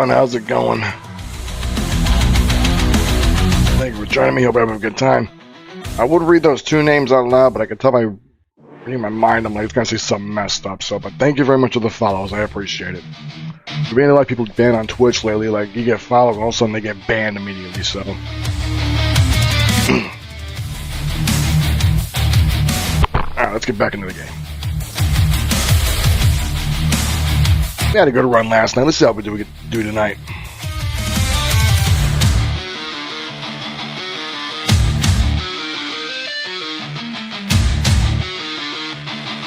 everyone. How's it going? Thank you for joining me. Hope you're having a good time. I would read those two names out loud, but I could tell by reading my mind, I'm like, it's going to say something messed up. So, but thank you very much for the follows. I appreciate it. We've been a lot of people banned on Twitch lately. Like, you get follows, and all of a sudden they get banned immediately. So, alright, let's get back into the game. We had a good run last night. Let's see how we do tonight.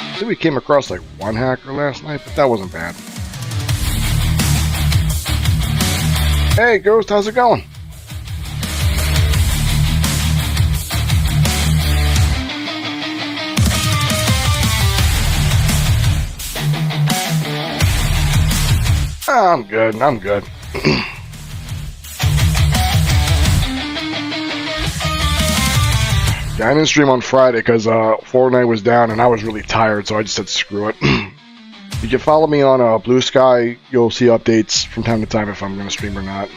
I think we came across like one hacker last night, but that wasn't bad. Hey, Ghost, how's it going? I'm good. I'm good. Yeah, I didn't stream on Friday because Fortnite was down and I was really tired, so I just said screw it. You can follow me on Blue Sky. You'll see updates from time to time if I'm going to stream or not.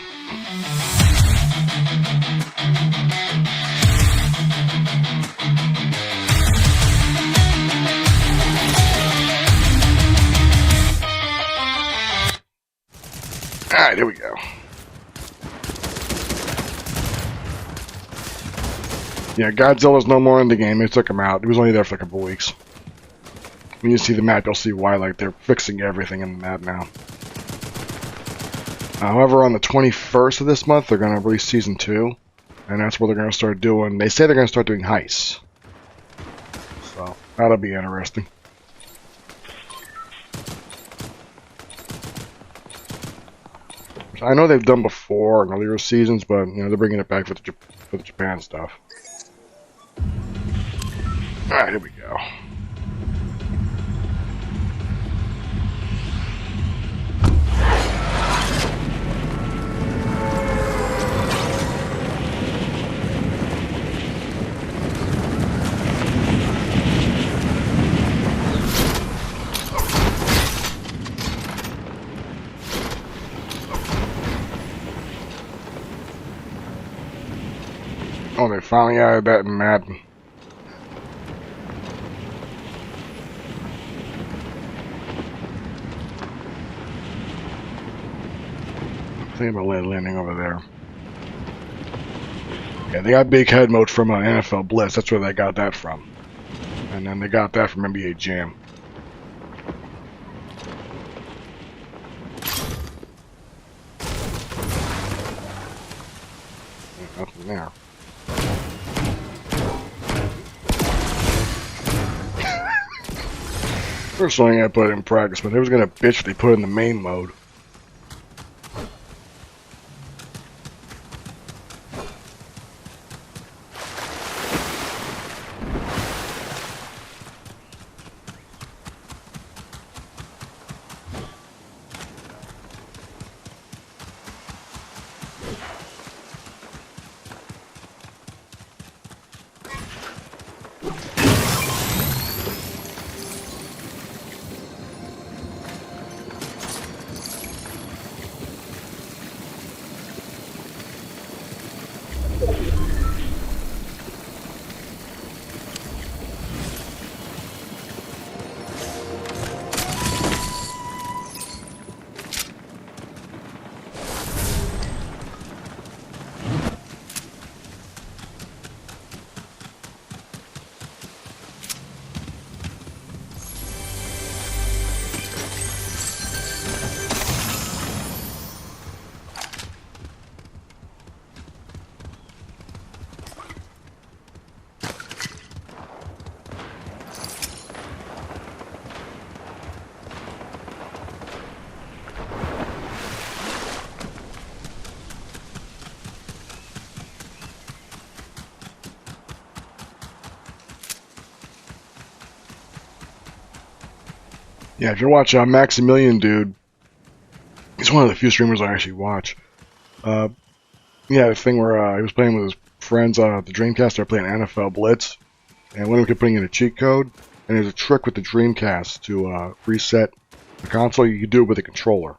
Alright, here we go. Yeah, Godzilla's no more in the game. They took him out. He was only there for a couple weeks. When you see the map, you'll see why. Like, they're fixing everything in the map now. However, on the 21st of this month, they're going to release Season 2. And that's what they're going to start doing. They say they're going to start doing heists. So, that'll be interesting. I know they've done before in earlier seasons, but you know they're bringing it back for the Japan stuff. All right, here we go. Oh, they finally added that in Madden. I'm thinking about landing over there. Yeah, they got big head mode from NFL Blitz. That's where they got that from. And then they got that from NBA Jam. Nothing there. First thing I put it in practice, but it was gonna bitch if they put it in the main mode. Yeah, if you watch Maximilian, dude, he's one of the few streamers I actually watch. Yeah, the thing where he was playing with his friends, the Dreamcast, they're playing NFL Blitz, and one of them kept putting in a cheat code, and there's a trick with the Dreamcast to reset the console. You can do it with a controller.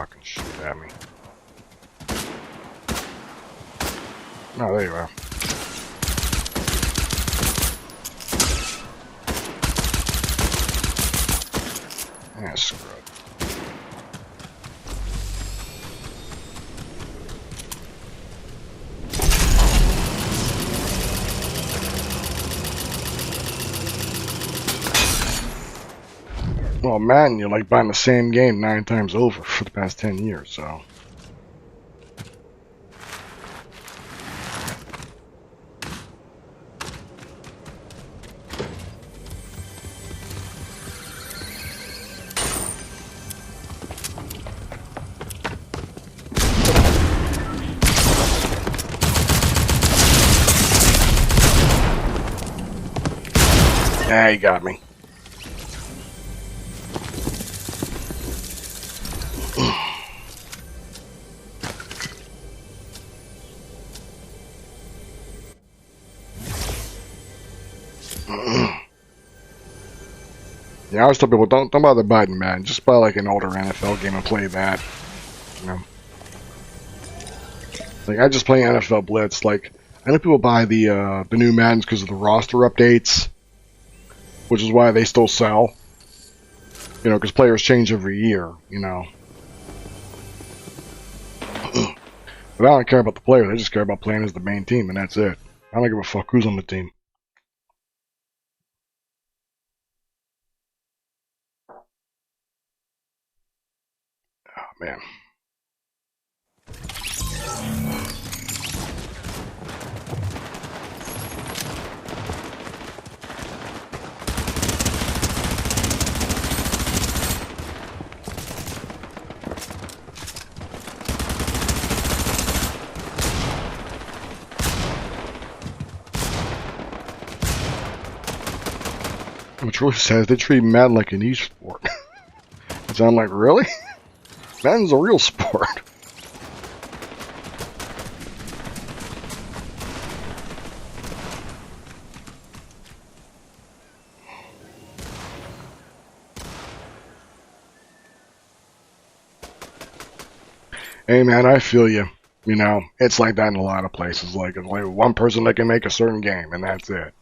fucking shoot at me. Oh, there you are. Yeah, screw it. Well, Madden, you're like buying the same game 9 times over for the past 10 years, so. Yeah, he got me. Yeah, I always tell people, don't bother buying Madden. Just buy like an older NFL game and play that. You know, like I just play NFL Blitz. Like I know people buy the new Maddens because of the roster updates, which is why they still sell. You know, because players change every year. You know, but I don't care about the player. They just care about playing as the main team, and that's it. I don't give a fuck who's on the team. Oh, man. What's really sad is they treat Madden like an e-sport. So I'm like, really? Madden's a real sport. Hey man, I feel you. You know, it's like that in a lot of places. Like, it's like one person that can make a certain game, and that's it.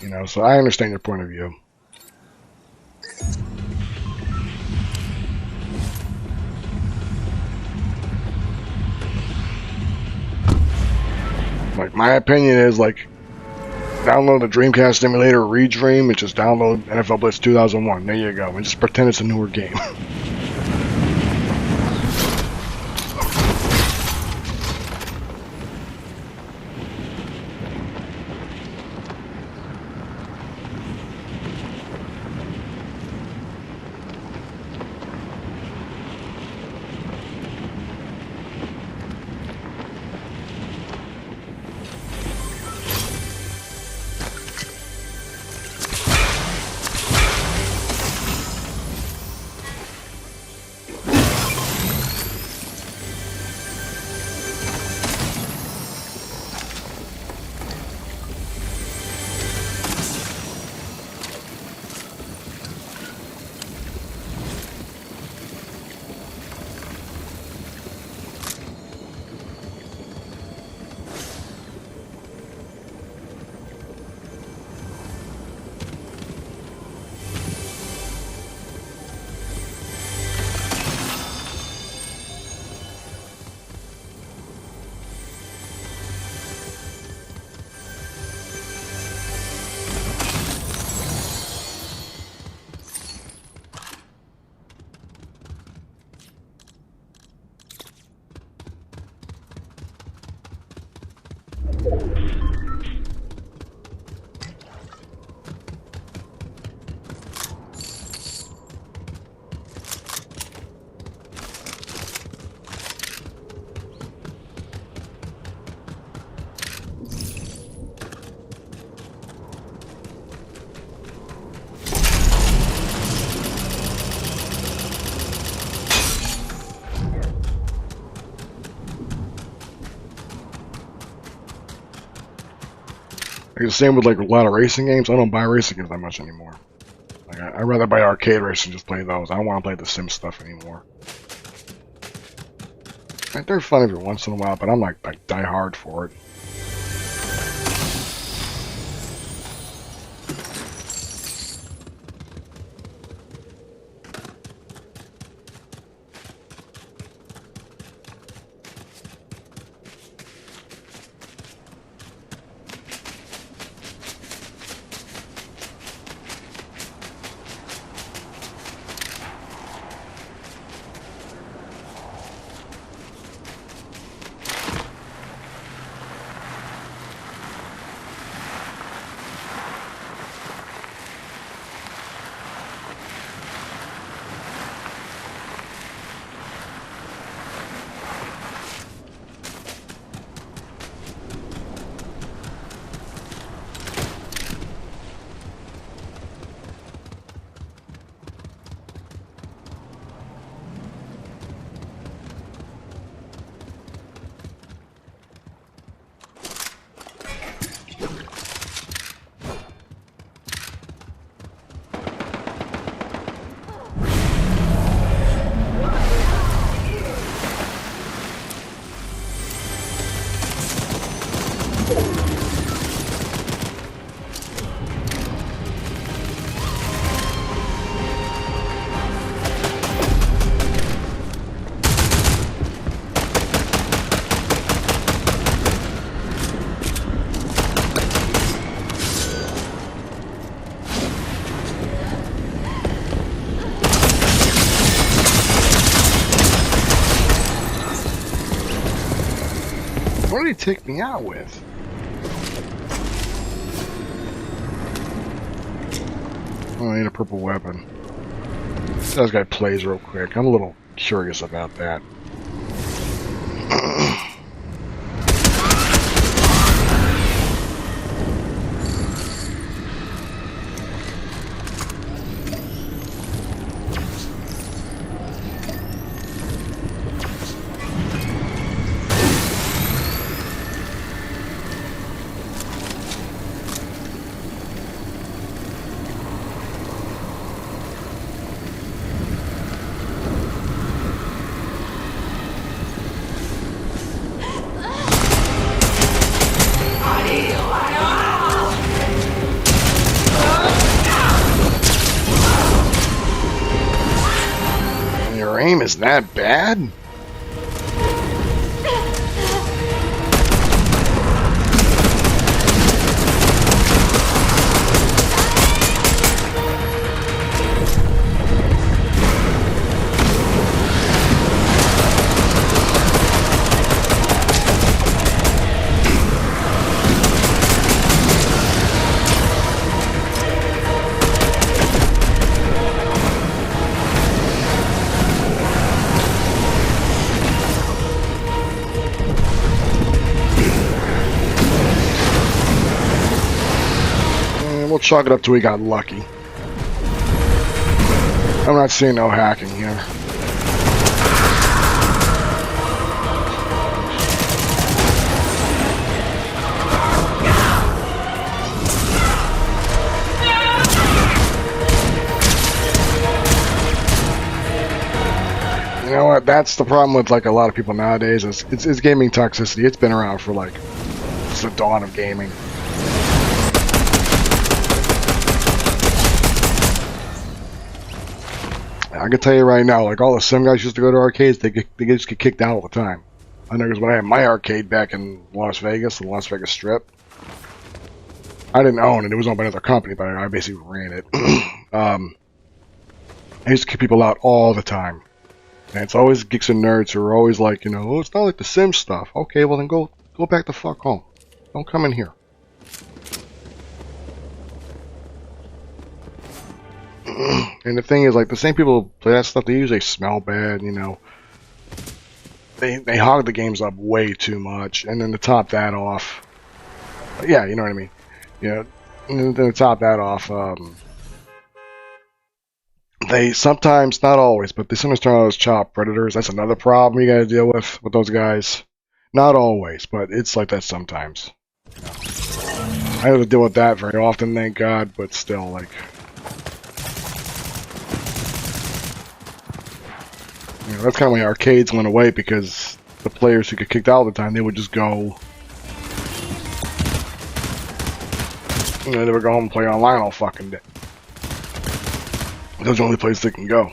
You know, so I understand your point of view. Like, my opinion is, like, download the Dreamcast emulator, Redream, and just download NFL Blitz 2001. There you go. And just pretend it's a newer game. Like the same with like a lot of racing games. I don't buy racing games that much anymore. Like I'd rather buy arcade racing and just play those. I don't want to play the sim stuff anymore. They're fun every once in a while, but I'm like die hard for it. What did he take me out with? Oh, I need a purple weapon. This guy plays real quick. I'm a little curious about that. Your aim is that bad? We'll chalk it up to we got lucky. I'm not seeing no hacking here. You know what? That's the problem with like a lot of people nowadays. It's gaming toxicity. It's been around for like it's the dawn of gaming. I can tell you right now, like all the sim guys used to go to arcades, they just get kicked out all the time. I know because when I had my arcade back in Las Vegas, the Las Vegas Strip, I didn't own it. It was owned by another company, but I basically ran it. I used to kick people out all the time. And it's always geeks and nerds who are always like, you know, oh, it's not like the sim stuff. Okay, well then go back the fuck home. Don't come in here. And the thing is, like, the same people who play that stuff, they usually smell bad, you know. They hog the games up way too much, and then to top that off, yeah, you know what I mean. You know, and then to top that off, they sometimes, not always, but they sometimes turn out as child predators. That's another problem you gotta deal with those guys. Not always, but it's like that sometimes. I have to deal with that very often, thank God, but still, like... You know, that's kind of why arcades went away, because the players who get kicked out all the time, they would just go, they would go home and play online all fucking day. Those are the only places they can go.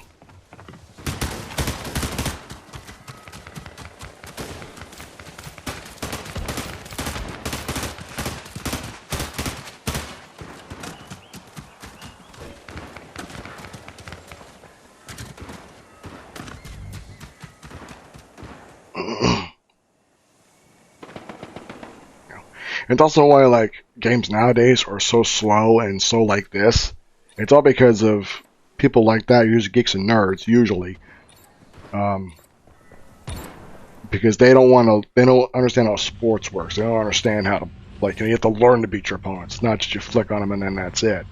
It's also why, like, games nowadays are so slow and so like this. It's all because of people like that, usually geeks and nerds, usually. Because they don't understand how sports works. They don't understand how to, like, you have to learn to beat your opponents. It's not just you flick on them and then that's it.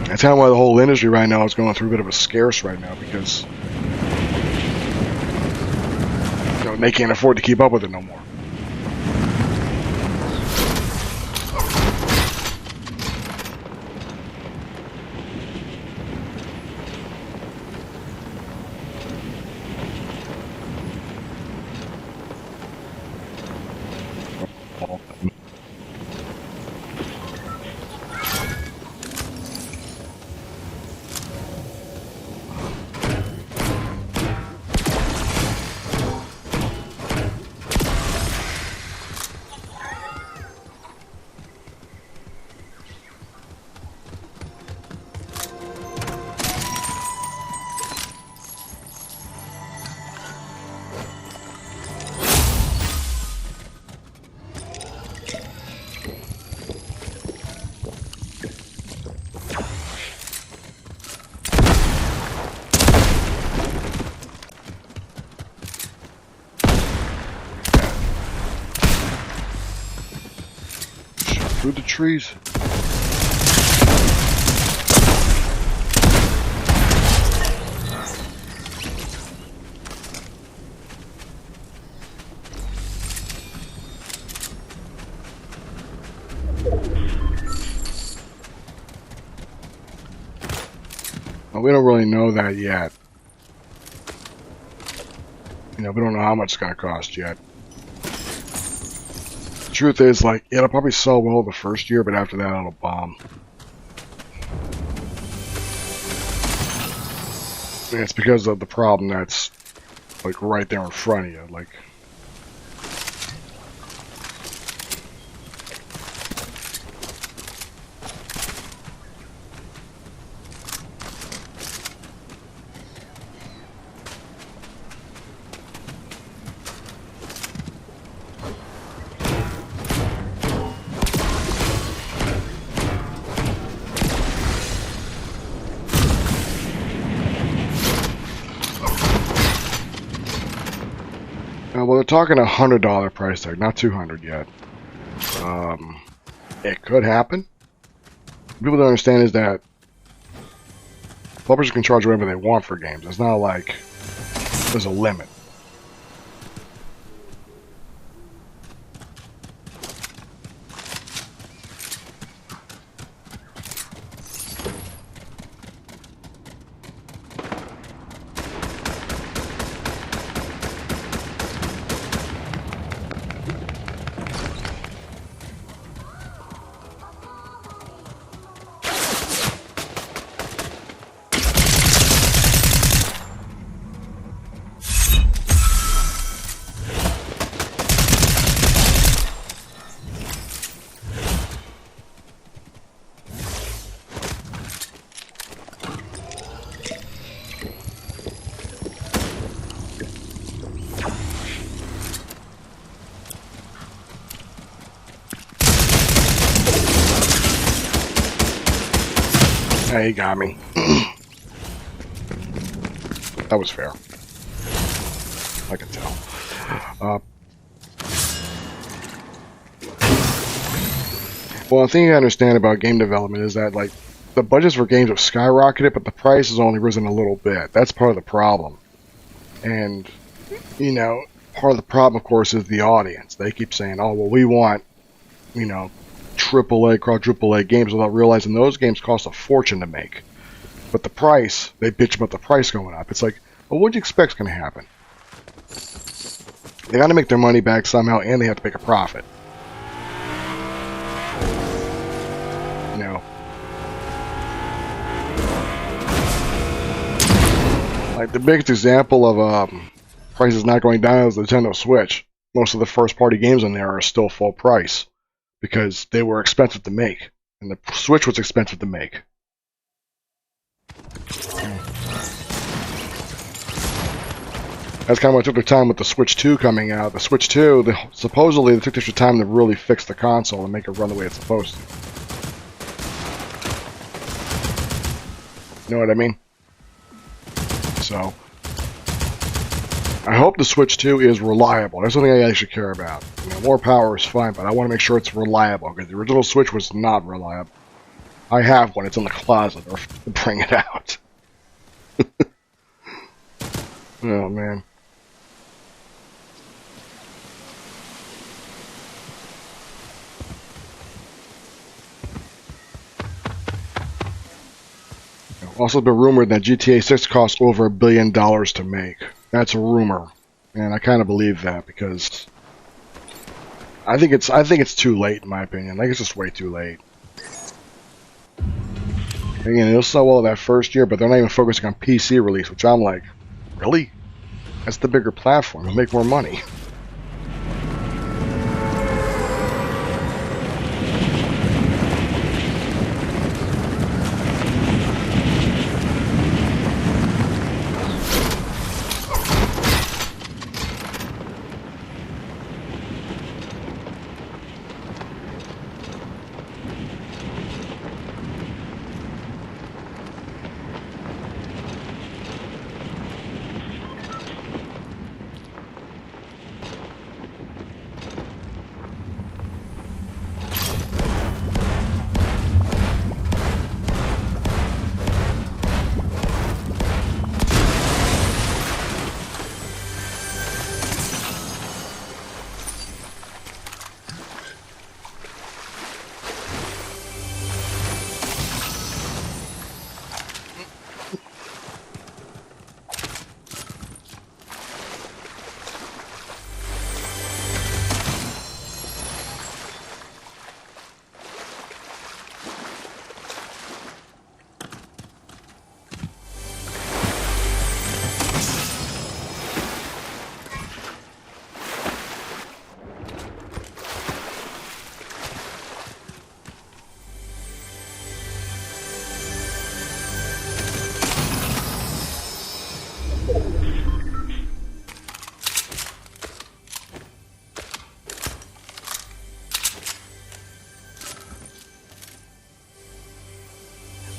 That's kind of why the whole industry right now is going through a bit of a scarce right now, because they can't afford to keep up with it no more. Through the trees. Well, we don't really know that yet. We don't know how much it's going to cost yet. Truth is, like, it'll probably sell well the first year, but after that it'll bomb. And it's because of the problem that's, like, right there in front of you. Like, well, they're talking $100 price tag, not $200 yet. It could happen. What people don't understand is that publishers can charge whatever they want for games. It's not like there's a limit. Hey, he got me. That was fair. I can tell. Well, the thing you understand about game development is that, like, the budgets for games have skyrocketed, but the price has only risen a little bit. That's part of the problem. And, part of the problem, of course, is the audience. They keep saying, oh, well, we want, AAA, quadruple A games, without realizing those games cost a fortune to make. But the price, they bitch about the price going up. It's like, But what do you expect's going to happen? They got to make their money back somehow, and they have to make a profit. You know, like the biggest example of prices not going down is the Nintendo Switch. Most of the first-party games on there are still full price because they were expensive to make, and the Switch was expensive to make. That's kind of what took their time with the Switch 2 coming out. The Switch 2, supposedly, they took extra time to really fix the console and make it run the way it's supposed to. You know what I mean? So, I hope the Switch 2 is reliable. That's something I actually care about. You know, more power is fine, but I want to make sure it's reliable, because the original Switch was not reliable. I have one. It's in the closet. Or bring it out. Oh, man. Also been rumored that GTA 6 cost over $1 billion to make. That's a rumor, and I kind of believe that because I think it's too late in my opinion. I think it's just way too late. Again, it'll sell well that first year, but they're not even focusing on PC release, which I'm like, really? That's the bigger platform. It'll make more money.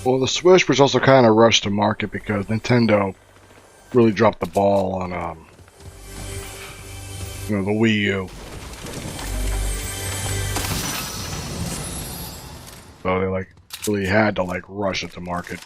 Well, the Switch was also kind of rushed to market because Nintendo really dropped the ball on, you know, the Wii U. So they really had to rush it to market.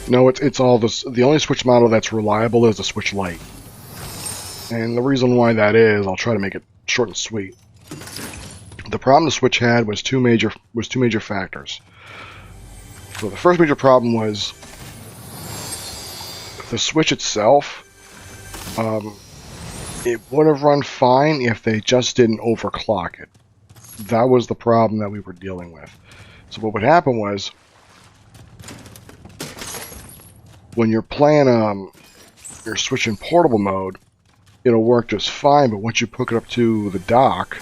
No, it's all this. The only Switch model that's reliable is the Switch Lite, and the reason why that is, I'll try to make it short and sweet. The problem the Switch had was two major factors. So the first major problem was the Switch itself. It would have run fine if they just didn't overclock it. That was the problem that we were dealing with. So what would happen was, when you're playing your Switch in portable mode, it'll work just fine, but once you hook it up to the dock,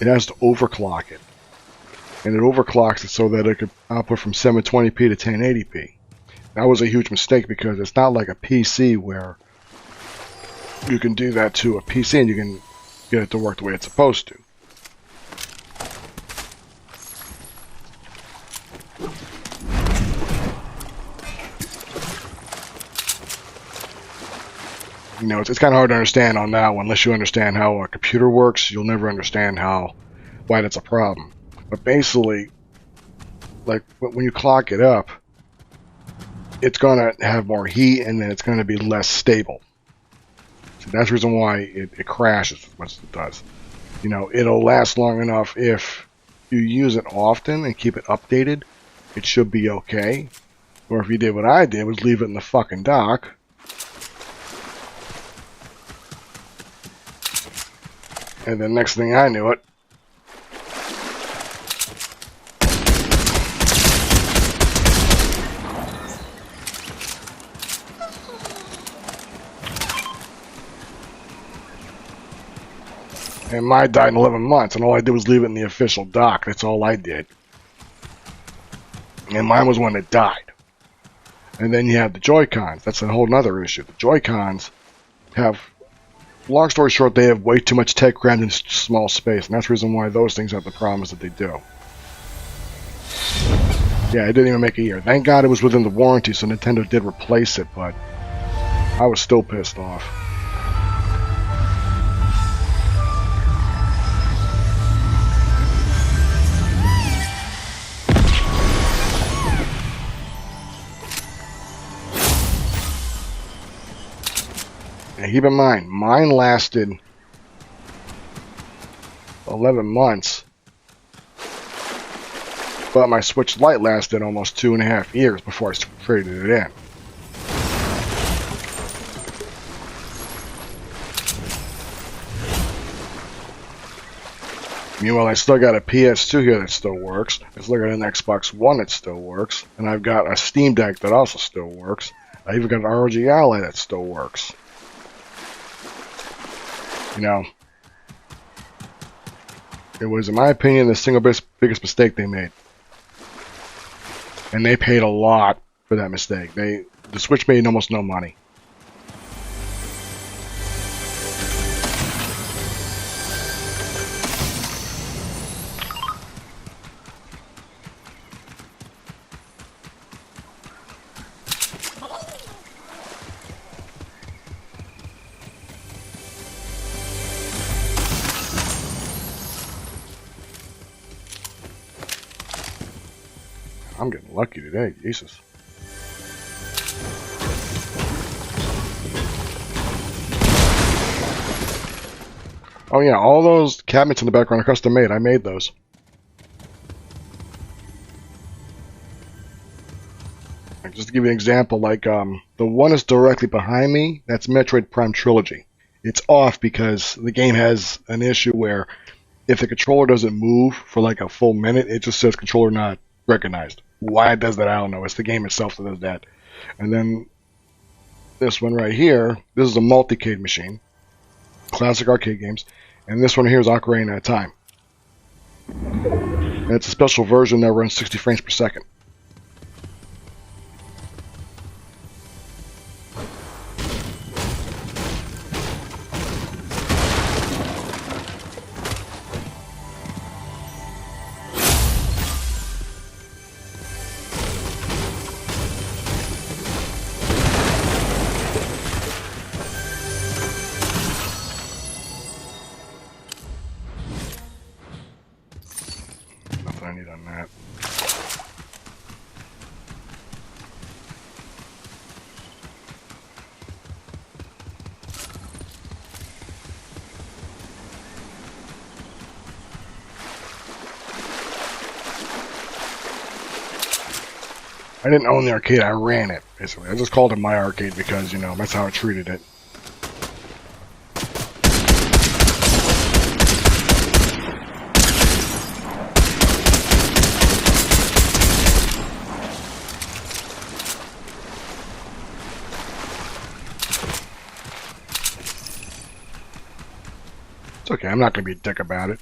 it has to overclock it. And it overclocks it so that it could output from 720p to 1080p. That was a huge mistake because it's not like a PC where you can do that to a PC and you can get it to work the way it's supposed to. You know, it's kind of hard to understand on that one. Unless you understand how a computer works, you'll never understand why that's a problem. But basically, like when you clock it up, it's going to have more heat and then it's going to be less stable. So that's the reason why it crashes as much as it does. You know, it'll last long enough if you use it often and keep it updated. It should be okay. Or if you did what I did, was leave it in the fucking dock. And the next thing I knew it, and mine died in 11 months, and all I did was leave it in the official dock. That's all I did. And mine was one that died. And then you have the Joy-Cons. That's a whole other issue. The Joy-Cons have, long story short, they have way too much tech crammed in small space, and that's the reason why those things have the problems that they do. Yeah, it didn't even make a year. Thank God it was within the warranty, so Nintendo did replace it, but I was still pissed off. And keep in mind, mine lasted 11 months, but my Switch Lite lasted almost 2.5 years before I traded it in. Meanwhile, I still got a PS2 here that still works. I still got an Xbox One that still works. And I've got a Steam Deck that also still works. I even got an ROG Ally that still works. You know, it was, in my opinion, the single biggest mistake they made. And they paid a lot for that mistake. The Switch made almost no money. I'm getting lucky today, Jesus. Oh yeah, all those cabinets in the background are custom made. I made those. Just to give you an example, like the one that's directly behind me, that's Metroid Prime Trilogy. It's off because the game has an issue where if the controller doesn't move for like a full minute, it just says controller not recognized. Why it does that, I don't know. It's the game itself that does that. And then this one right here, this is a multicade machine. Classic arcade games. And this one here is Ocarina of Time. And it's a special version that runs 60 frames per second. I need on that. I didn't own the arcade, I ran it, basically. I just called it my arcade because, you know, that's how I treated it. It's okay, I'm not going to be a dick about it.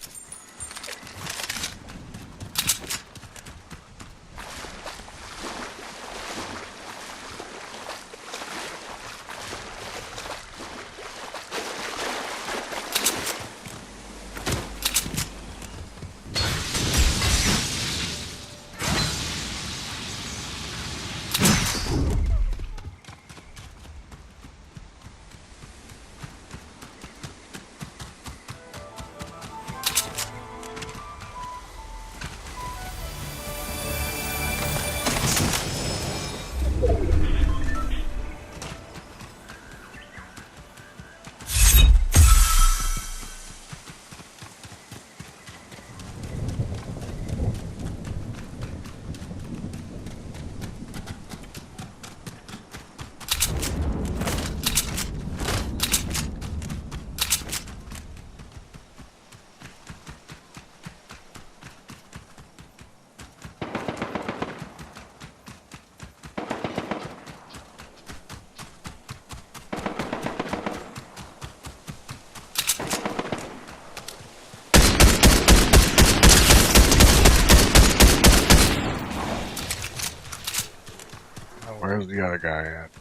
Where's the other guy at?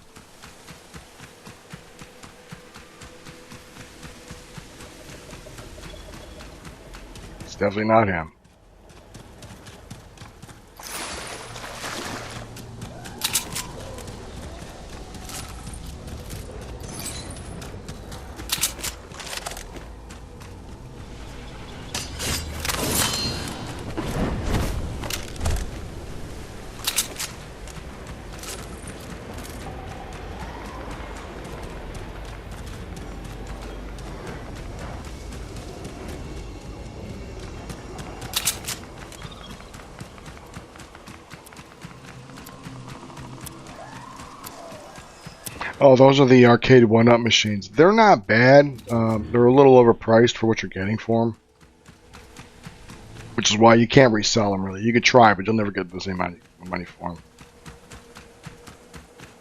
It's definitely not him. Oh, those are the arcade one-up machines. They're not bad. They're a little overpriced for what you're getting for them. Which is why you can't resell them, really. You could try, but you'll never get the same money for them.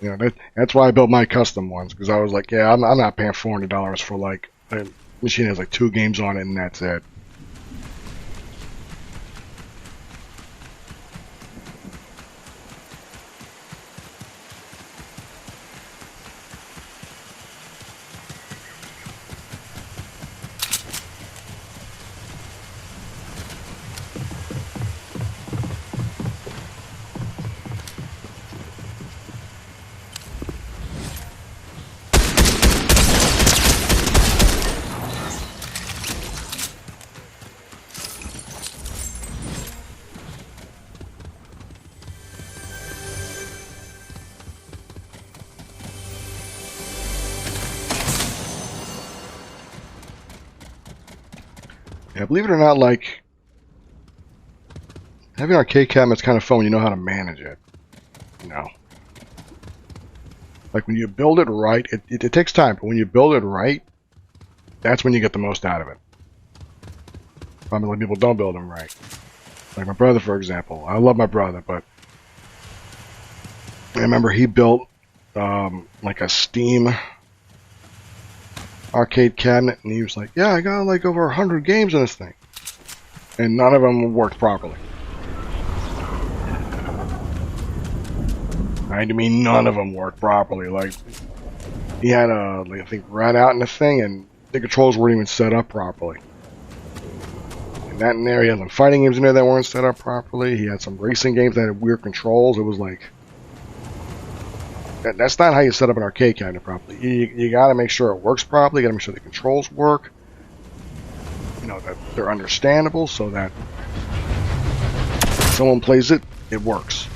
You know, that's why I built my custom ones, because I was like, yeah, I'm not paying $400 for, like, a machine that has, like, 2 games on it, and that's it. Yeah, believe it or not, like, having an arcade cabinet's kind of fun when you know how to manage it. You know? Like, when you build it right, it takes time, but when you build it right, that's when you get the most out of it. Probably people don't build them right. Like my brother, for example. I love my brother, but I remember he built, like a Steam arcade cabinet, and he was like, yeah, I got like over 100 games in this thing, and none of them worked properly. I mean, none of them worked properly. Like, he had a, like, I think, rat out in the thing, and the controls weren't even set up properly. And that in there, he had some fighting games in there that weren't set up properly. He had some racing games that had weird controls. It was like, that's not how you set up an arcade cabinet properly. You got to make sure it works properly. You got to make sure the controls work. You know, that they're understandable so that if someone plays it, it works.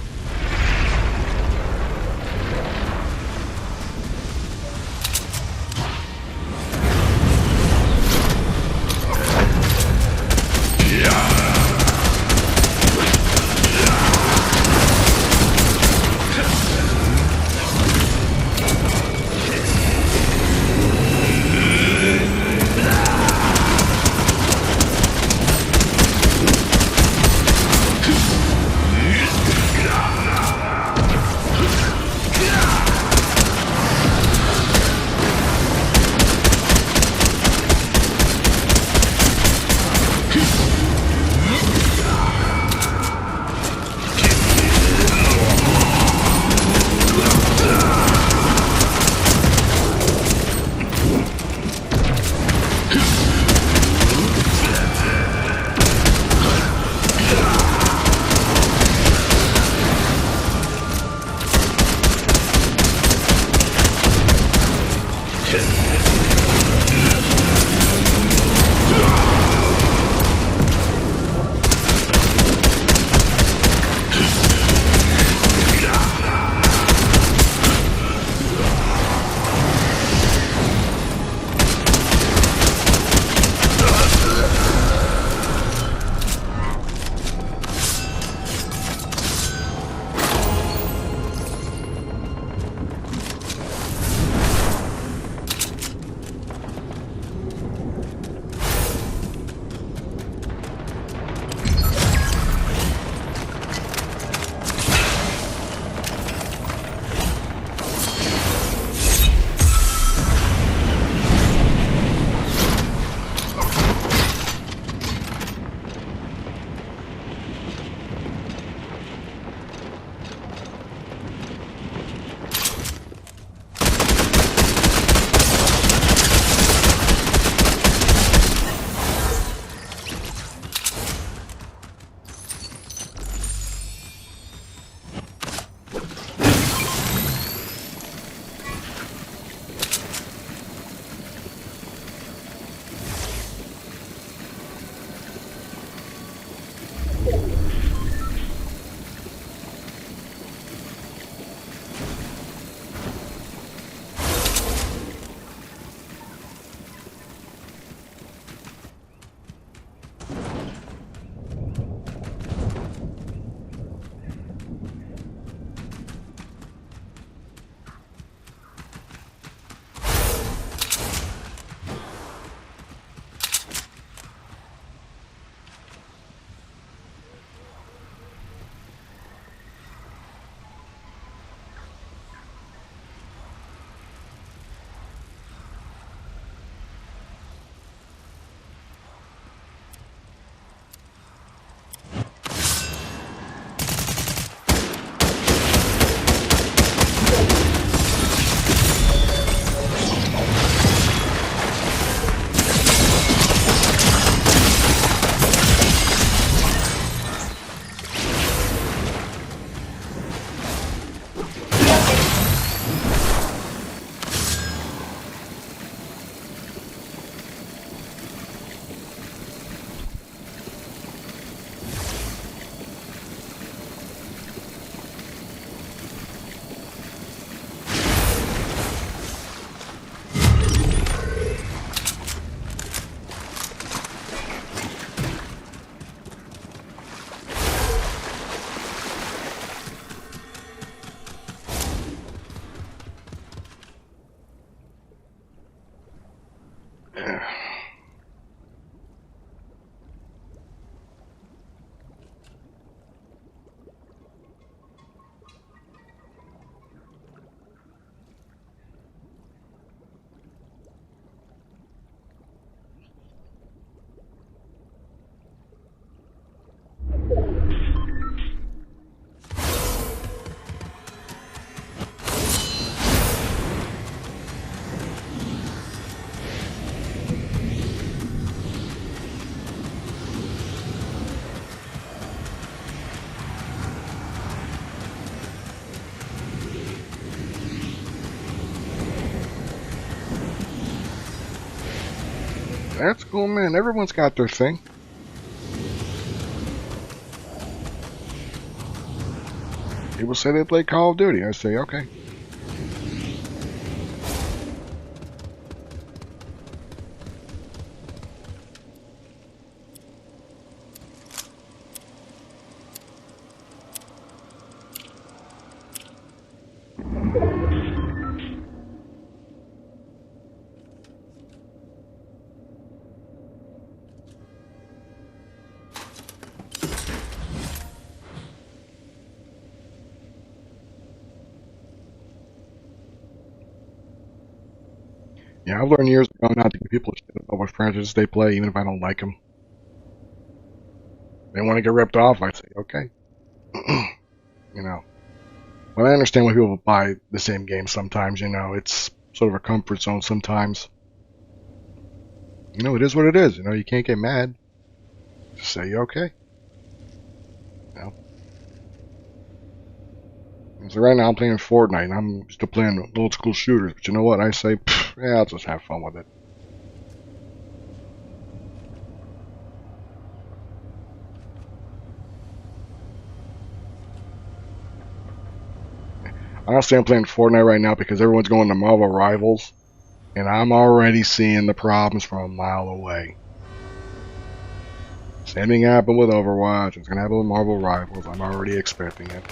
That's cool, man. Everyone's got their thing. People say they play Call of Duty. I say, okay. Yeah, I've learned years ago not to give people shit about what franchises they play, even if I don't like them. They want to get ripped off, I say, okay. You know. But I understand why people buy the same game sometimes, you know. It's sort of a comfort zone sometimes. You know, it is what it is. You know, you can't get mad. Just say, okay. You know. So right now I'm playing Fortnite, and I'm still playing old school shooters. But you know what? I say, yeah, I'll just have fun with it. Honestly, I'm playing Fortnite right now because everyone's going to Marvel Rivals, and I'm already seeing the problems from a mile away. Same thing happened with Overwatch. It's going to happen with Marvel Rivals. I'm already expecting it.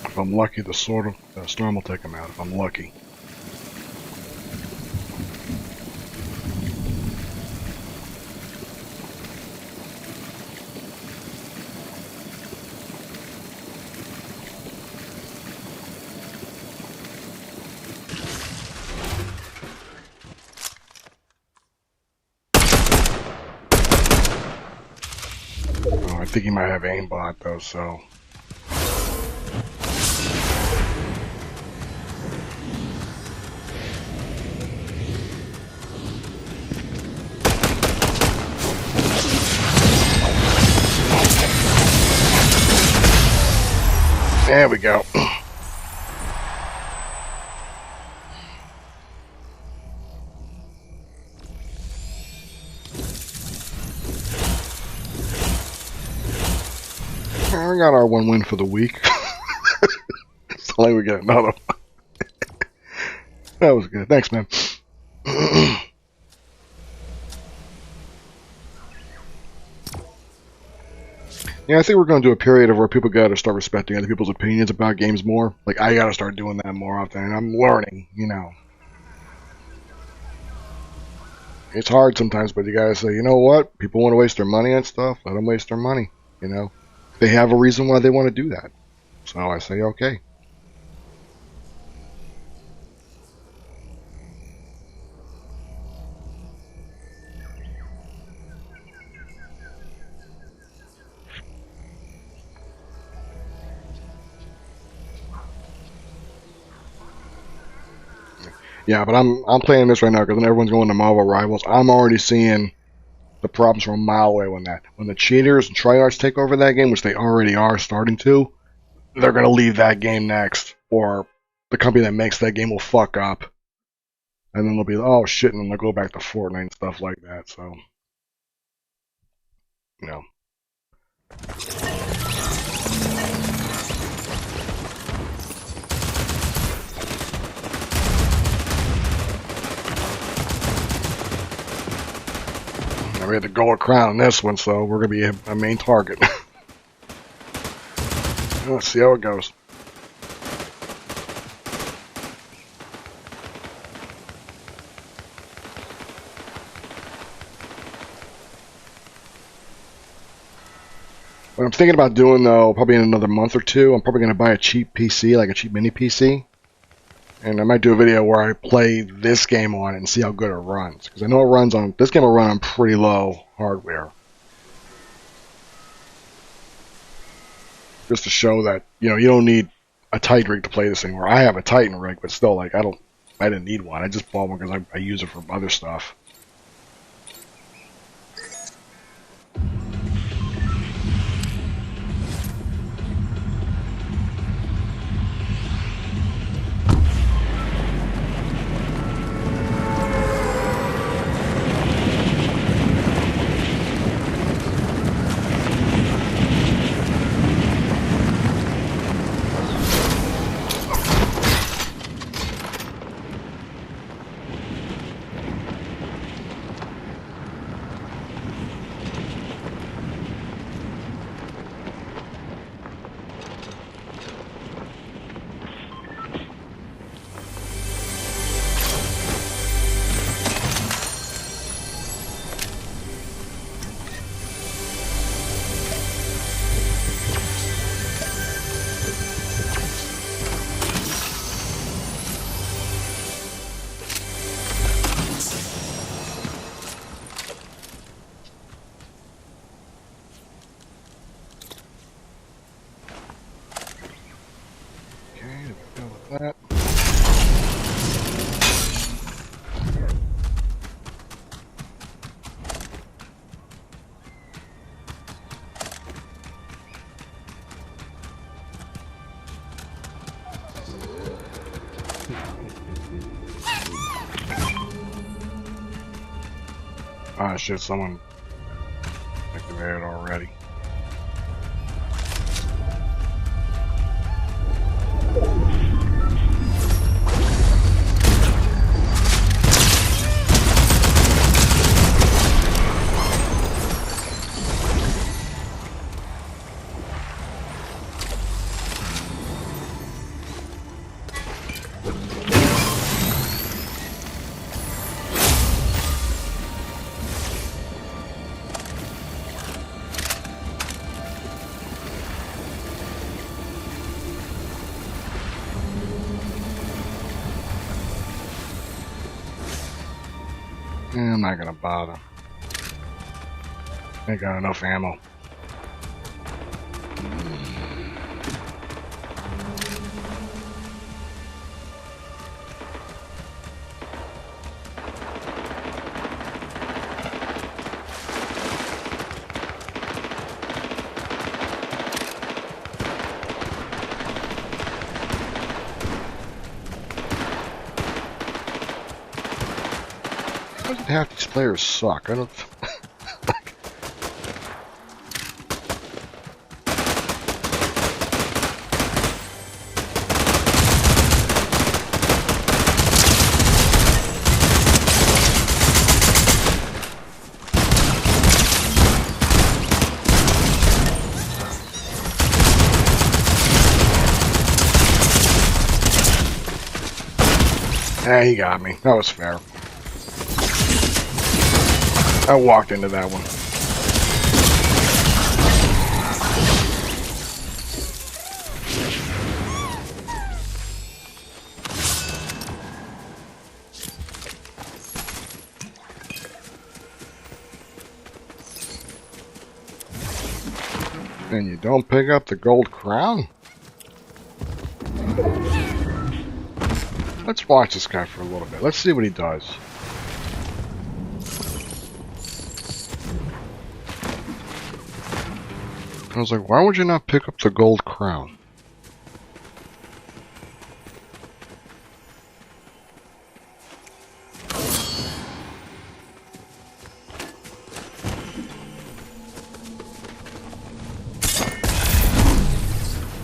If I'm lucky, the storm will take them out. If I'm lucky. Oh, I think he might have aimbot though, so. There we go. We got our one win for the week. It's like we get another one. That was good. Thanks, man. Yeah, I think we're going to do a period of where people got to start respecting other people's opinions about games more. Like, I got to start doing that more often, and I'm learning, you know. It's hard sometimes, but you got to say, you know what? People want to waste their money on stuff. Let them waste their money, you know. They have a reason why they want to do that. So I say, okay. Yeah, but I'm playing this right now because when everyone's going to Marvel Rivals, I'm already seeing the problems from a mile away when the cheaters and tryhards take over that game, which they already are starting to. They're gonna leave that game next, or the company that makes that game will fuck up, and then they'll be oh shit, and then they'll go back to Fortnite and stuff like that. So, you know. We had the gold crown in this one, so we're gonna be a main target. Let's see how it goes. What I'm thinking about doing, though, probably in another month or two, I'm probably going to buy a cheap PC, like a cheap mini PC. And I might do a video where I play this game on it and see how good it runs. Because I know it runs on, this game will run on pretty low hardware. Just to show that, you know, you don't need a Titan rig to play this anymore. I have a Titan rig, but still, like, I didn't need one. I just bought one because I use it for other stuff. That. Ah shit, someone activated already. I'm not gonna bother. Ain't got enough ammo. Half these players suck. I don't. He got me. That was fair. I walked into that one. And you don't pick up the gold crown? Let's watch this guy for a little bit. Let's see what he does. I was like, why would you not pick up the gold crown?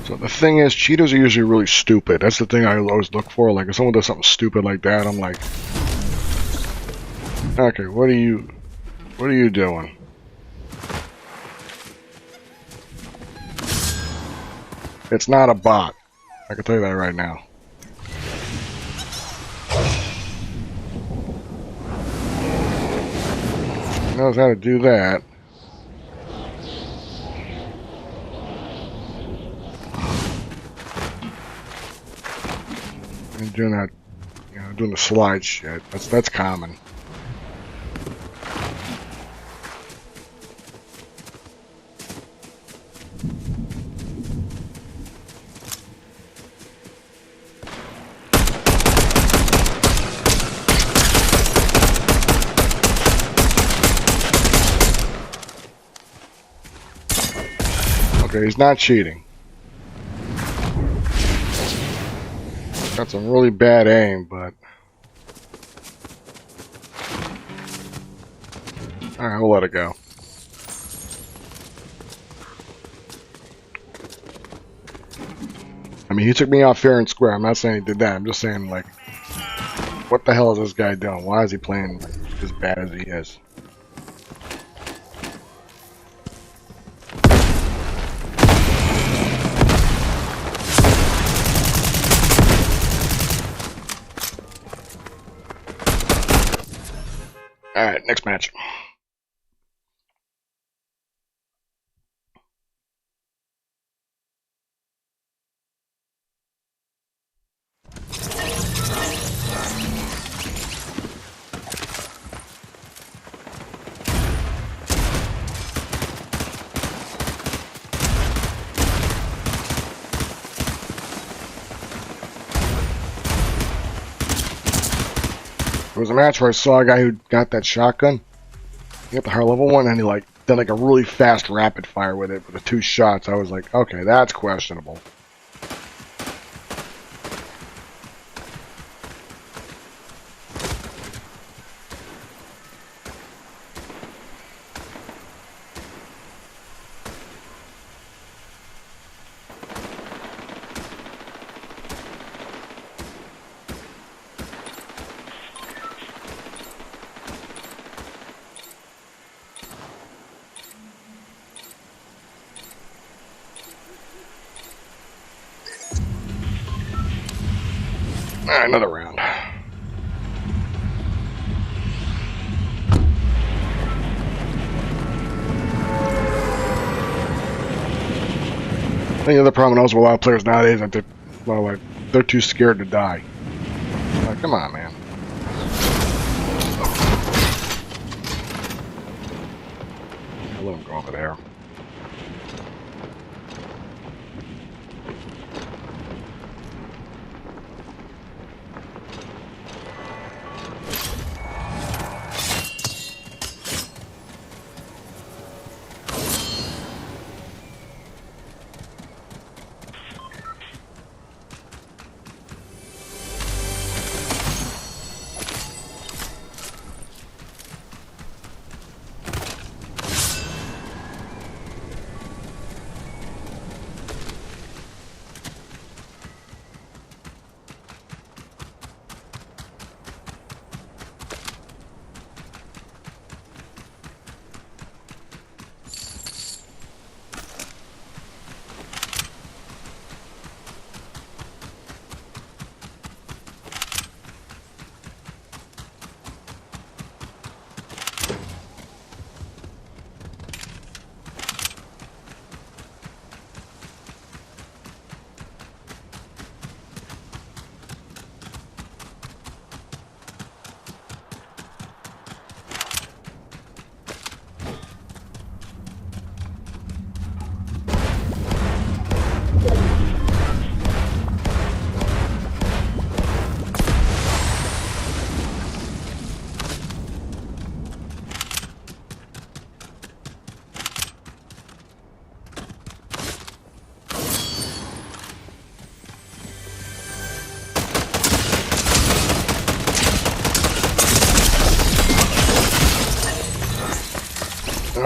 So the thing is, cheaters are usually really stupid. That's the thing I always look for. Like, if someone does something stupid like that, I'm like, okay, what are you doing? It's not a bot. I can tell you that right now. He knows how to do that. And doing that, you know, doing the slide shit. That's common. Okay, he's not cheating. Got some really bad aim, but... Alright, we'll let it go. I mean, he took me out fair and square. I'm not saying he did that. I'm just saying, like, what the hell is this guy doing? Why is he playing as bad as he is? Alright, next match. There was a match where I saw a guy who got that shotgun. He got the higher level one, and he like did like a really fast rapid fire with it with the 2 shots. I was like, okay, that's questionable. Alright, another round. The other problem is with a lot of players nowadays that they're too scared to die. Like, come on, man. I'll let him go over there.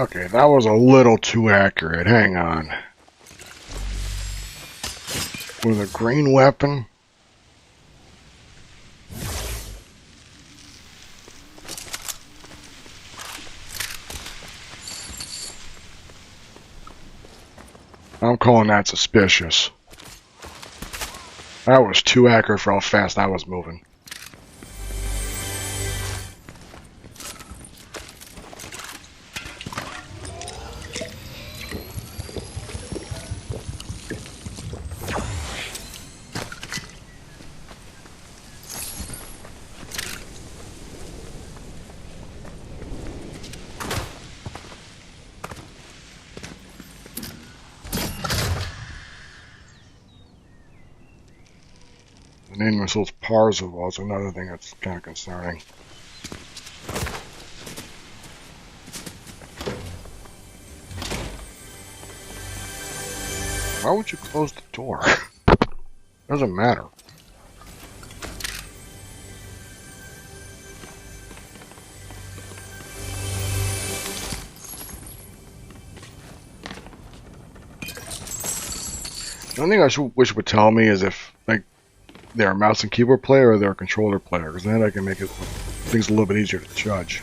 Okay, that was a little too accurate. Hang on. With a green weapon? I'm calling that suspicious. That was too accurate for how fast I was moving. The name missile's Parzival is another thing that's kind of concerning. Why would you close the door? Doesn't matter. The only thing I wish would tell me is if, like, they're a mouse and keyboard player or they're a controller player, because then I can make things a little bit easier to judge.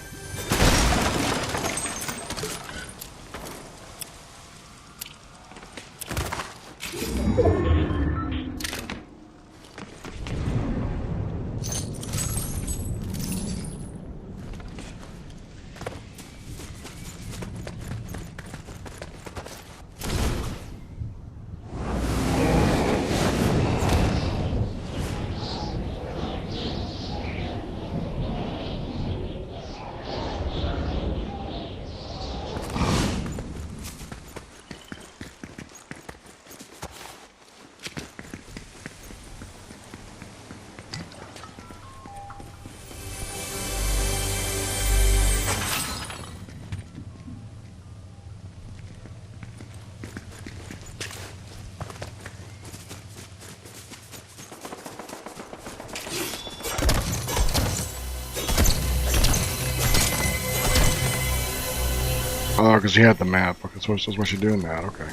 Oh, because you had the map. Okay, so that's what you're doing that. Okay.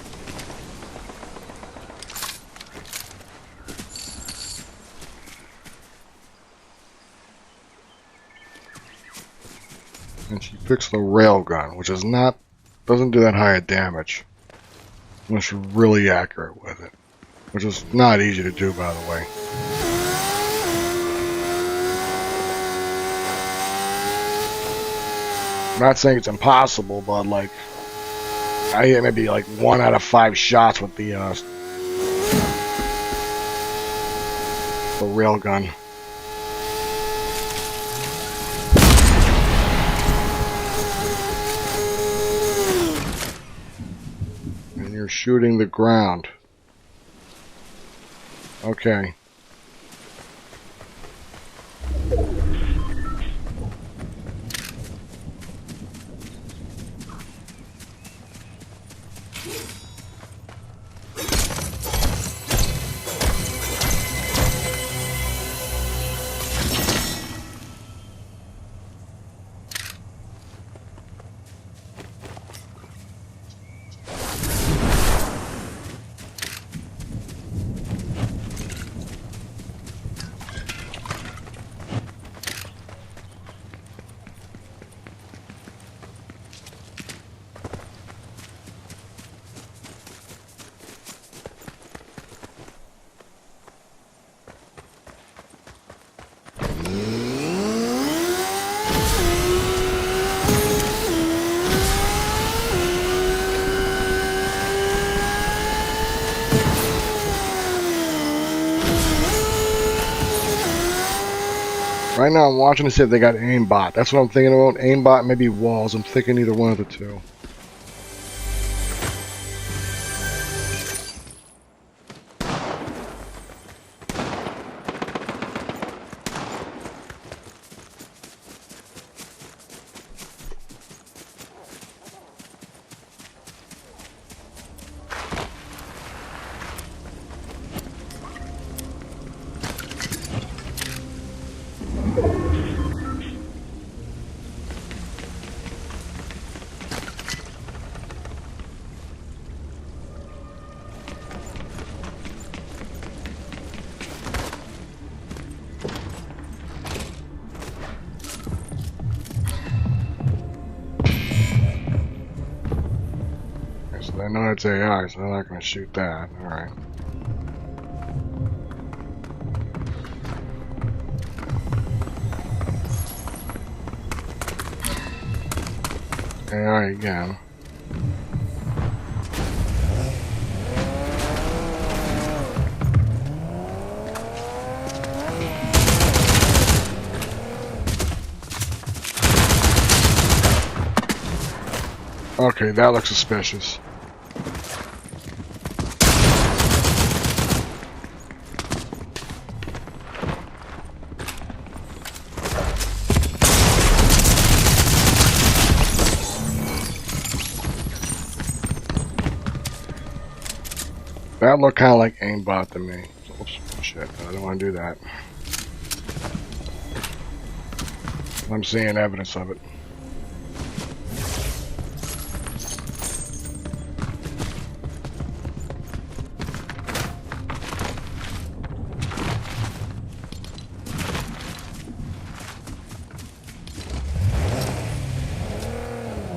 And she picks the railgun, which is doesn't do that high a damage. Unless you're really accurate with it. Which is not easy to do, by the way. I'm not saying it's impossible, but like I hit maybe like 1 out of 5 shots with the railgun. And you're shooting the ground. Okay. Right now I'm watching to see if they got aimbot. That's what I'm thinking about. Aimbot, maybe walls. I'm thinking either one of the two. So they know it's AI, so they're not going to shoot that. Alright. AI again. Okay, that looks suspicious. That looked kind of like aimbot to me. So, oops, shit, I don't want to do that. I'm seeing evidence of it.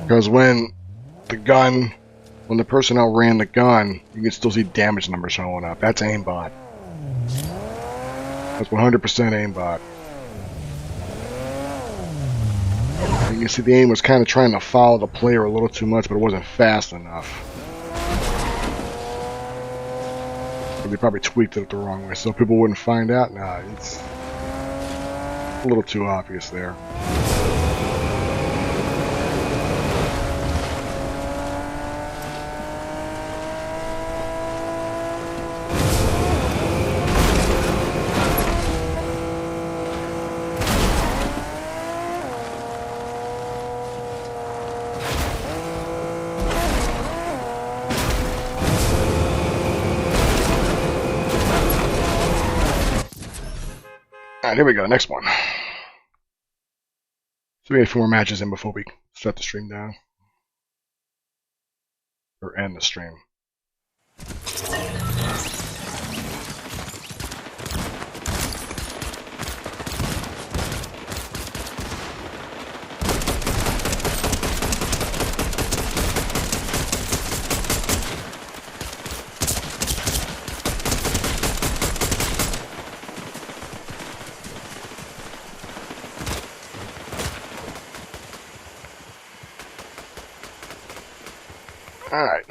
Because when the person outran the gun, you can still see damage numbers showing up. That's aimbot. That's 100% aimbot. And you can see the aim was kind of trying to follow the player a little too much, but it wasn't fast enough. They probably tweaked it the wrong way, so people wouldn't find out. Nah, it's a little too obvious there. Alright, here we go, next one. So we had 4 matches in before we shut the stream down. Or end the stream. Alright.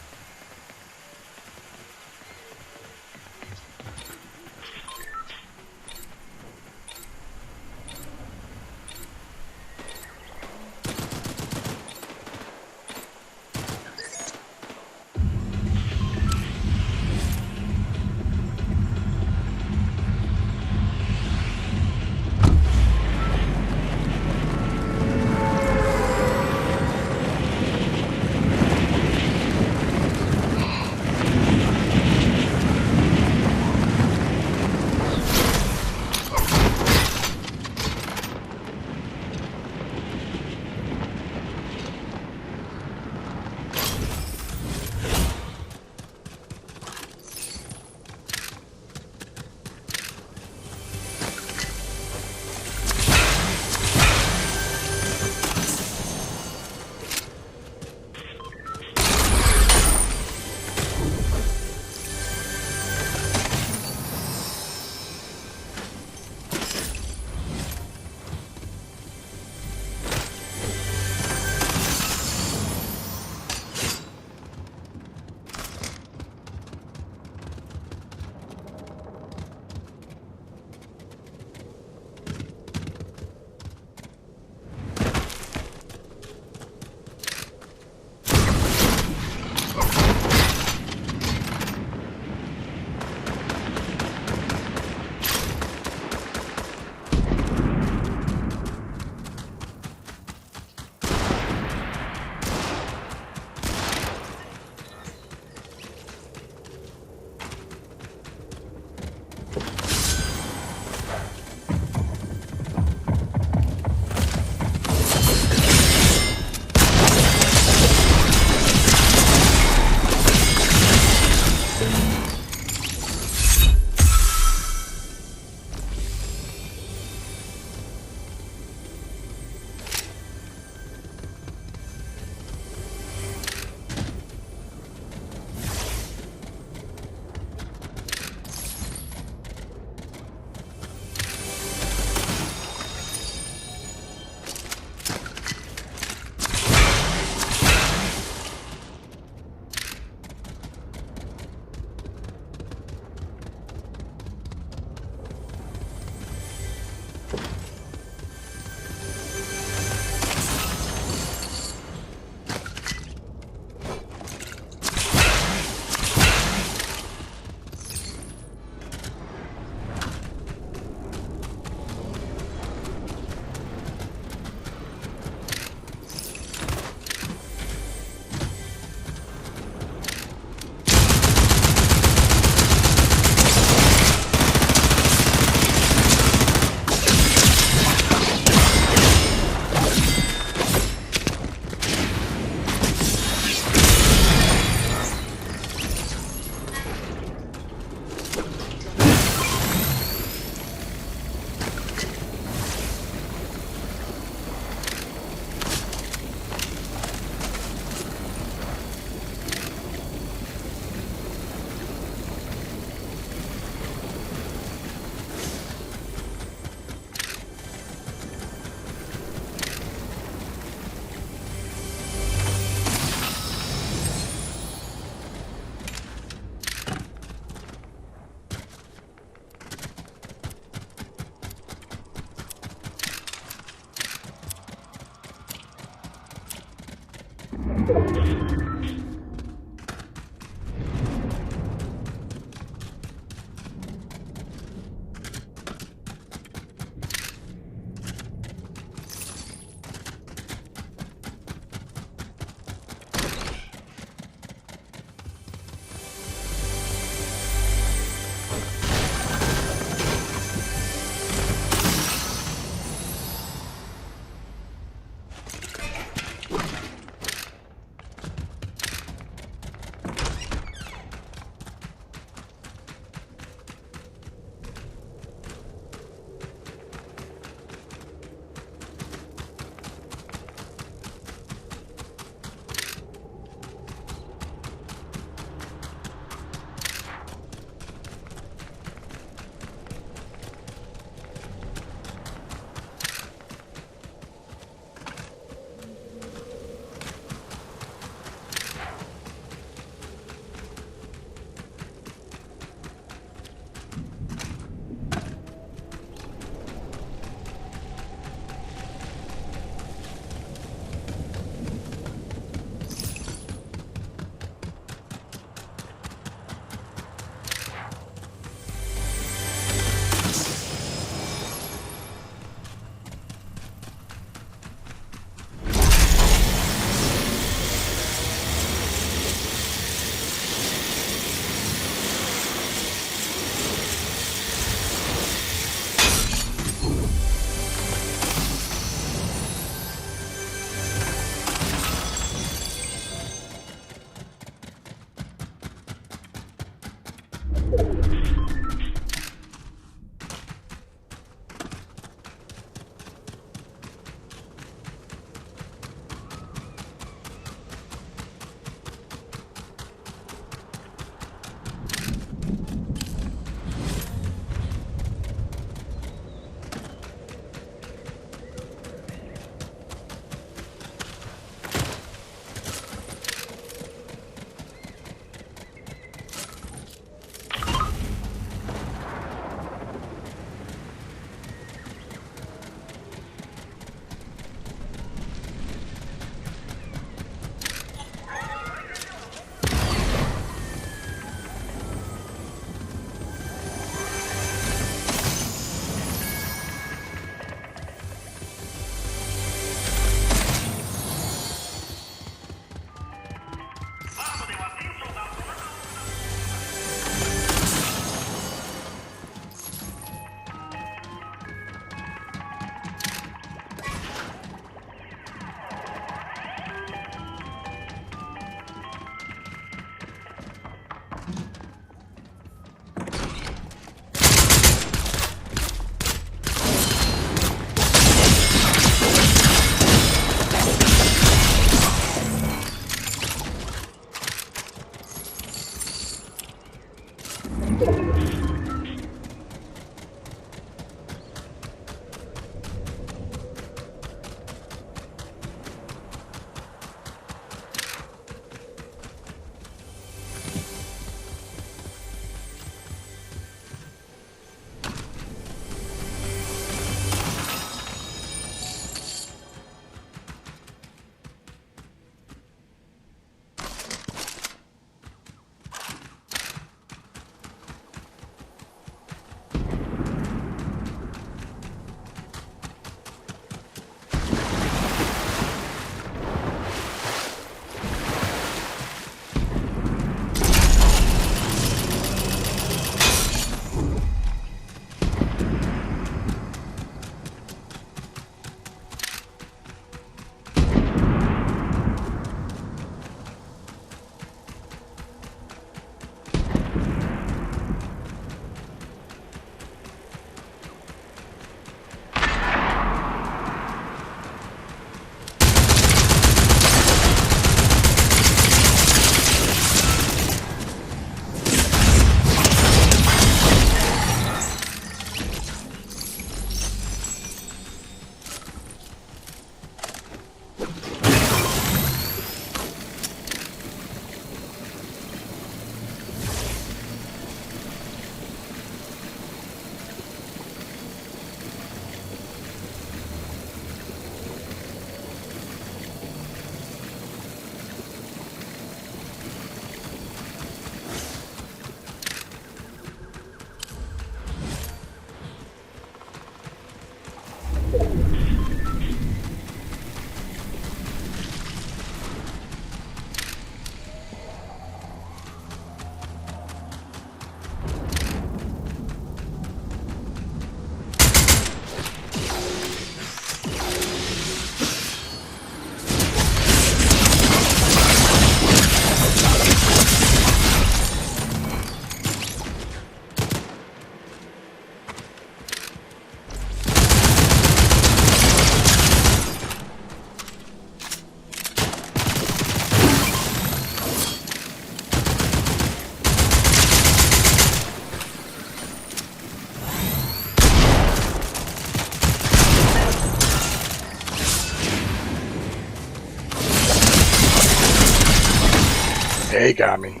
Yeah, he got me.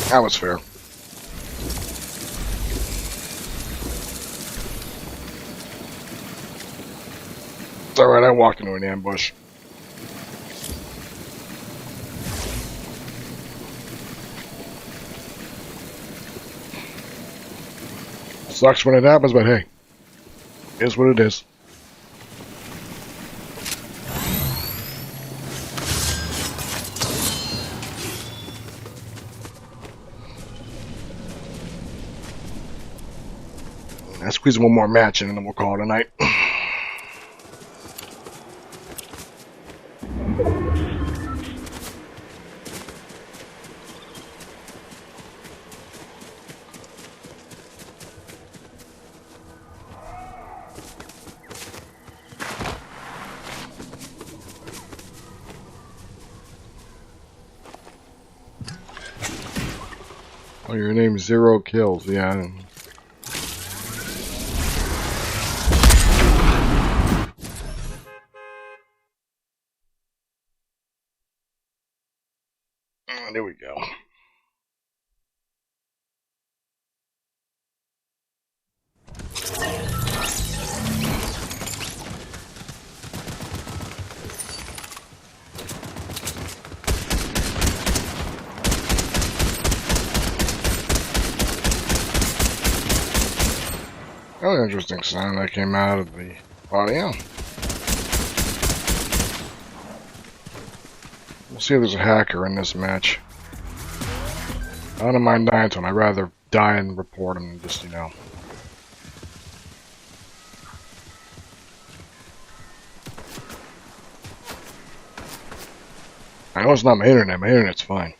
That was fair. It's alright, I walked into an ambush. Sucks when it happens, but hey, it is what it is. Let's squeeze one more match in and then we'll call it a night. Oh, your name's Zero Kills, yeah. There we go. Another interesting sound that came out of the audio. We'll see if there's a hacker in this match. I don't mind dying to him. I'd rather die and report him than just, you know. I know it's not my internet. My internet's fine.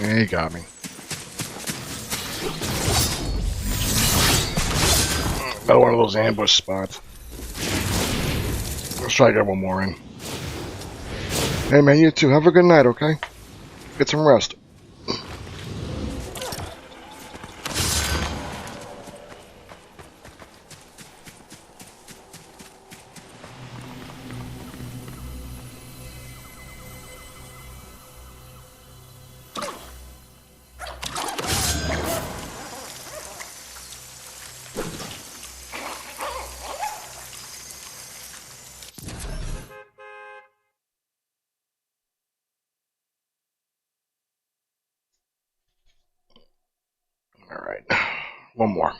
Yeah, he got me. Another one of those ambush spots. Let's try to get one more in. Hey man, you too. Have a good night, okay? Get some rest. Alright. One more.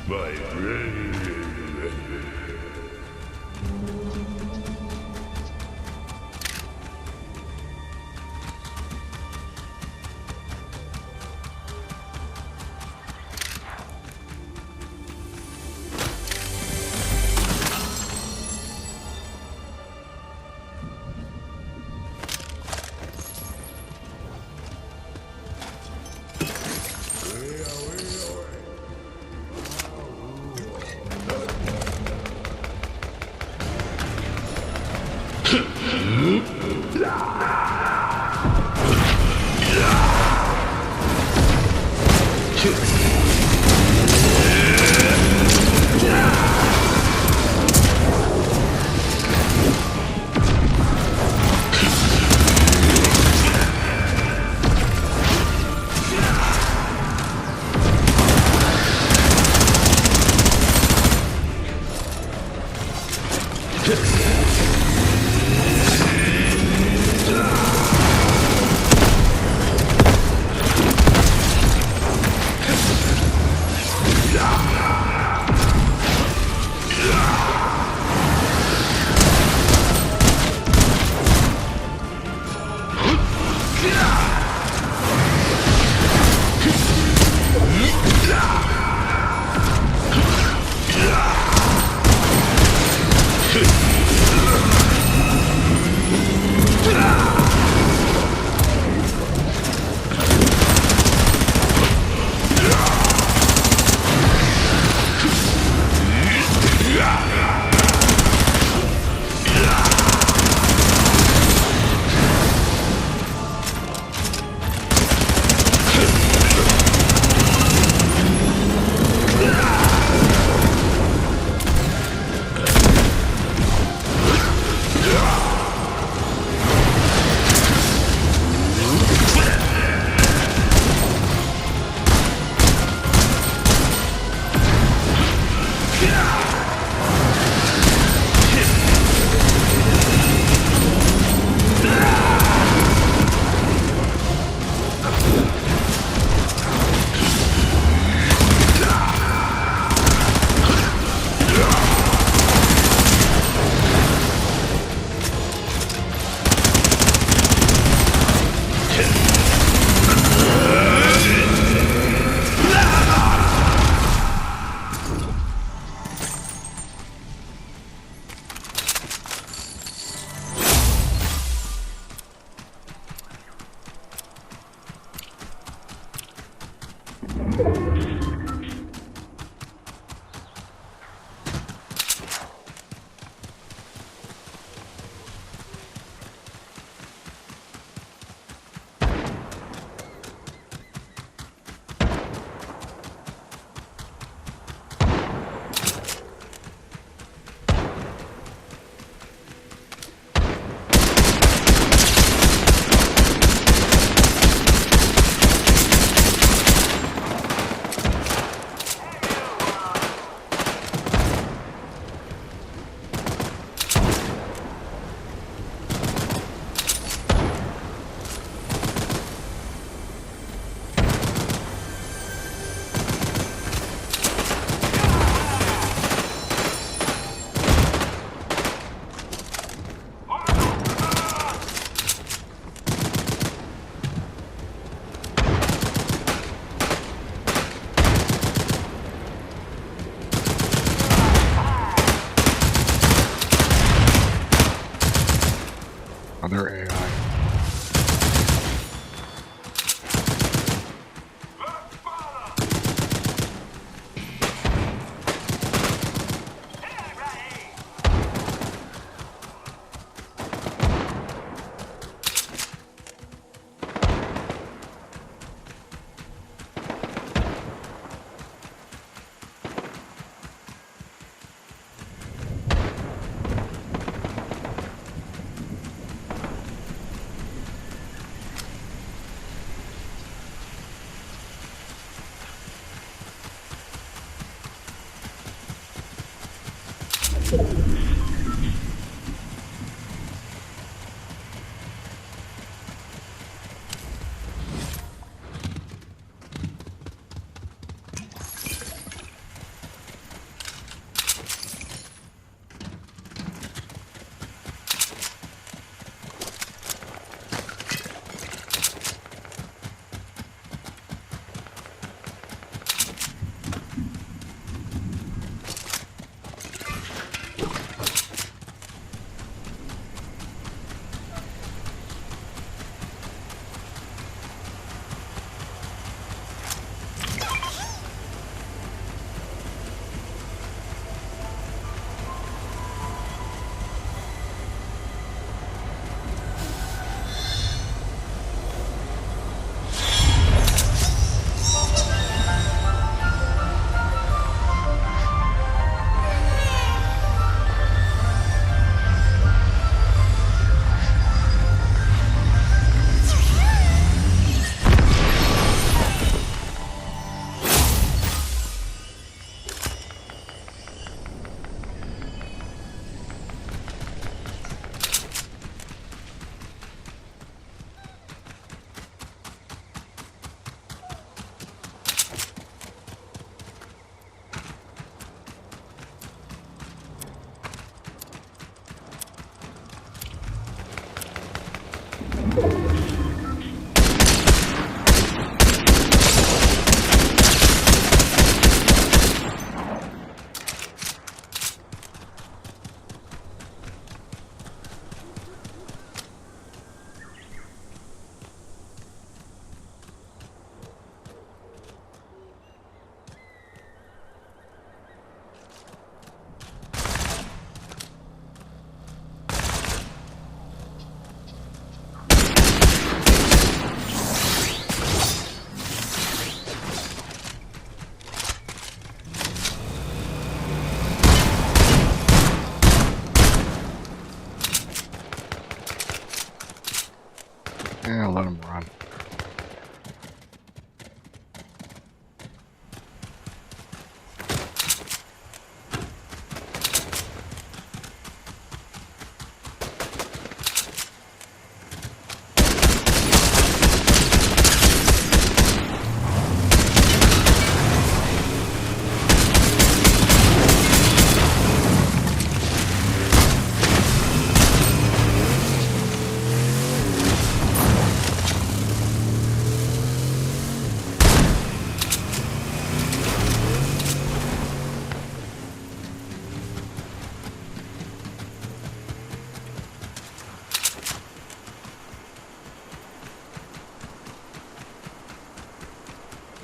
My friend. Other AI. Yeah, let him run.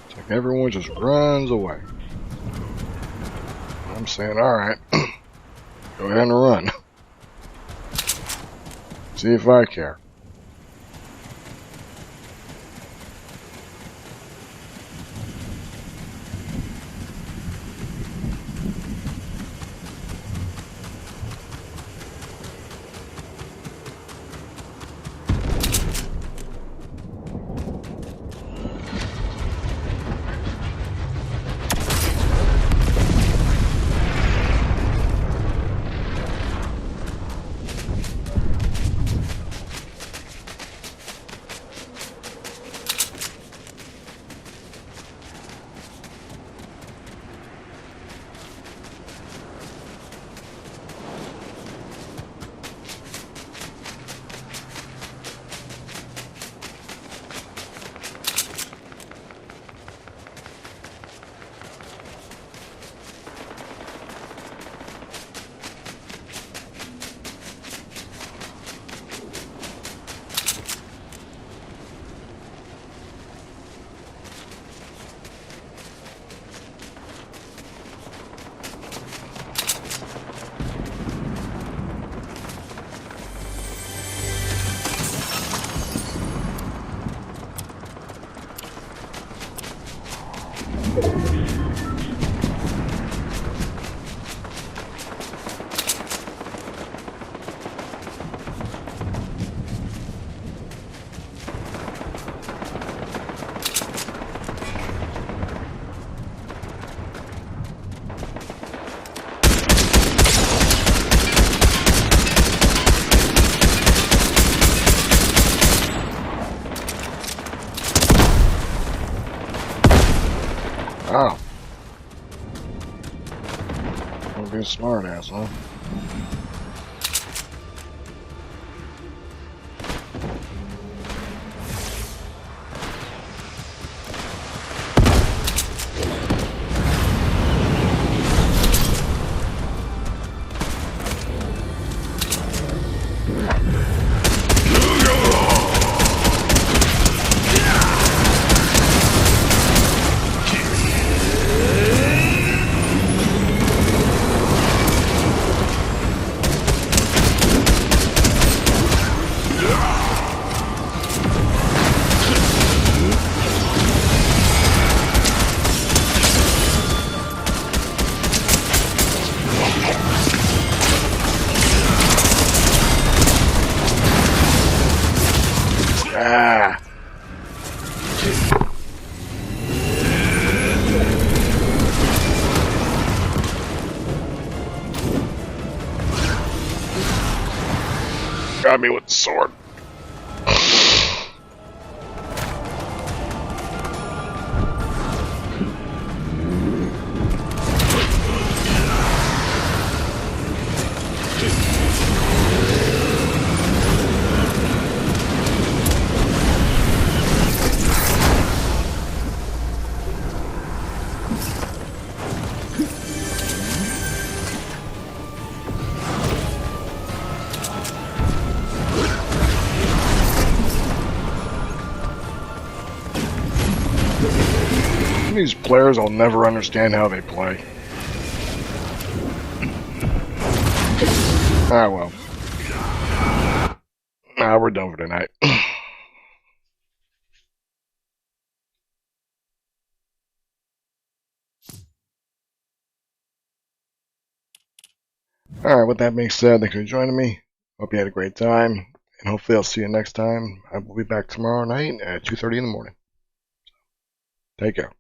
It's like everyone just runs away. I'm saying, alright, go ahead and run. See if I care. Oh. Don't be a smart ass, huh? Ah. Got me with the sword. Some of these players, I'll never understand how they play. Ah, well. Nah, we're done for tonight. Alright, with that being said, thank you for joining me. Hope you had a great time. And hopefully I'll see you next time. I will be back tomorrow night at 2:30 in the morning. Take care.